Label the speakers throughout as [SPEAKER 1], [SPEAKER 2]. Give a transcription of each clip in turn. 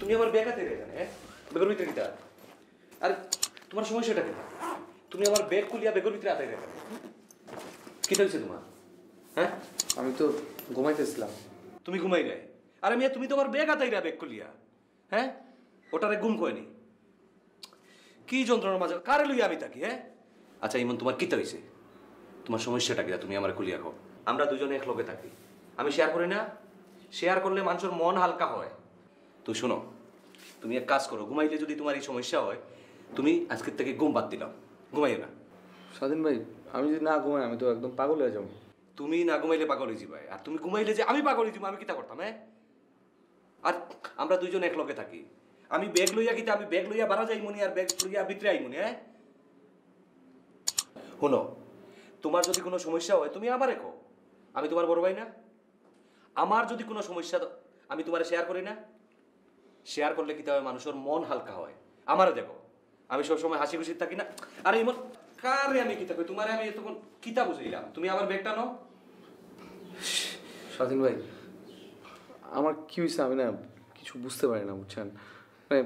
[SPEAKER 1] তুমি আমার ব্যাগ হাতে এখানে বেগের ভিতরে কিতা আর তোমার সমস্যাটা কি তুমি আমার ব্যাগ খুলিয়া বেগের ভিতরে আতে রেখে কি হয়েছে তোমার হ্যাঁ
[SPEAKER 2] আমি তো ঘুমাইতেছিলাম
[SPEAKER 1] তুমি ঘুমাই রে আরে মিয়া তুমি তোমার ব্যাগ হাতাই রা ব্যাগ খুলিয়া হ্যাঁ ওটারে গুম কয়নি কি যন্ত্রণার মাঝে কারে লইয়া আমি থাকি হ্যাঁ আচ্ছা ইমন তোমার কিতা হয়েছে তোমার সমস্যাটা কিনা তুমি আমার খুলিয়া খাও আমরা দুজনে এক লগে থাকি আমি শেয়ার করি না শেয়ার করলে মানুষের মন হালকা হয় তো শোনো তুমি এক কাজ করো ঘুমাইলে যদি তোমার এই সমস্যা হয় তুমি আজকের থেকে ঘুম বাদ দিলাম ঘুমাইও না
[SPEAKER 2] স্বাধীন ভাই আমি যদি না ঘুমাই আমি তো একদম পাগল হয়ে যাবো
[SPEAKER 1] তুমি না ঘুমাইলে পাগল হয়ে যাবে আর তুমি ঘুমাইলে যে আমি পাগল হয়ে যাবো আমি কিতা করতাম হ্যাঁ আর আমরা দুইজন এক লগে থাকি আমি ব্যাগ লইয়া কিতা আমি ব্যাগ লইয়া বাড়া যাই মনি আর ব্যাগ লইয়া ভিতরে আই মনি হ্যাঁ শোনো তোমার যদি কোনো সমস্যা হয় তুমি আমার রেখো আমি তোমার বড় ভাই না আমার যদি কোনো সমস্যা আমি তোমার শেয়ার করি না শেয়ার করলে কিতা হয় মানুষের মন হালকা হয় আমারও দেখো আমি সবসময় হাসি খুশি থাকি না আর এমন কারে আমি কিতা কই তোমারে আমি তখন কিতা বুঝাইলাম তুমি আমার ব্যাগটা নাও
[SPEAKER 2] স্বাধীন ভাই আমার কি হয়েছে আমি না কিছু বুঝতে পারি না বুঝছেন মানে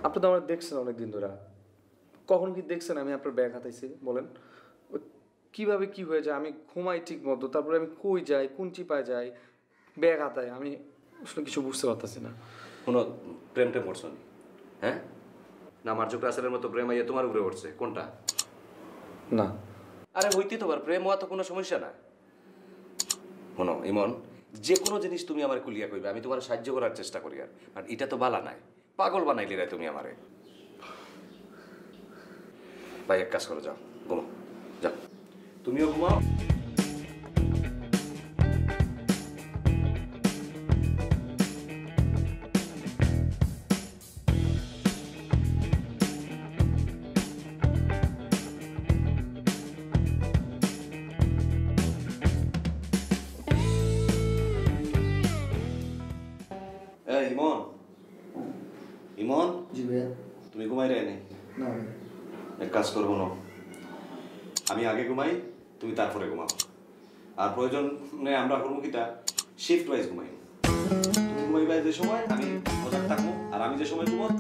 [SPEAKER 2] আপনি তো আমার দেখছেন অনেকদিন ধরে কখন কি দেখছেন আমি আপনার ব্যাগ হাতাইছি বলেন কিভাবে কি হয়ে যায় আমি ঘুমাই ঠিক মতো তারপরে আমি কই যাই কোন চিপায় যাই ব্যাগ হাতাই আমি আসলে কিছু বুঝতে পারতেছি না
[SPEAKER 1] কোনো প্রেম টেম করছো নি হ্যাঁ না মার্জক রাসেলের মতো প্রেম আইয়া তোমার উপরে উঠছে কোনটা
[SPEAKER 2] না
[SPEAKER 1] আরে হইতে তোমার প্রেম হওয়া তো কোনো সমস্যা না শোনো ইমন যে কোনো জিনিস তুমি আমার কুলিয়া কইবে আমি তোমার সাহায্য করার চেষ্টা করি আর এটা তো বালা নাই পাগল বানাইলি রে তুমি আমারে ভাই এক কাজ করো যাও ঘুমাও যাও তুমিও ঘুমাও ইমন ইমন
[SPEAKER 2] জি ভাইয়া
[SPEAKER 1] তুমি ঘুমাই রে নাই
[SPEAKER 2] না
[SPEAKER 1] এক কাজ করবো না আমি আগে ঘুমাই তুমি তারপরে ঘুমাও আর প্রয়োজনে আমরা করবো কিটা শিফট ওয়াইজ ঘুমাই তুমি ঘুমাইবা যে সময় আমি মজাক থাকবো আর আমি যে সময় ঘুমাবো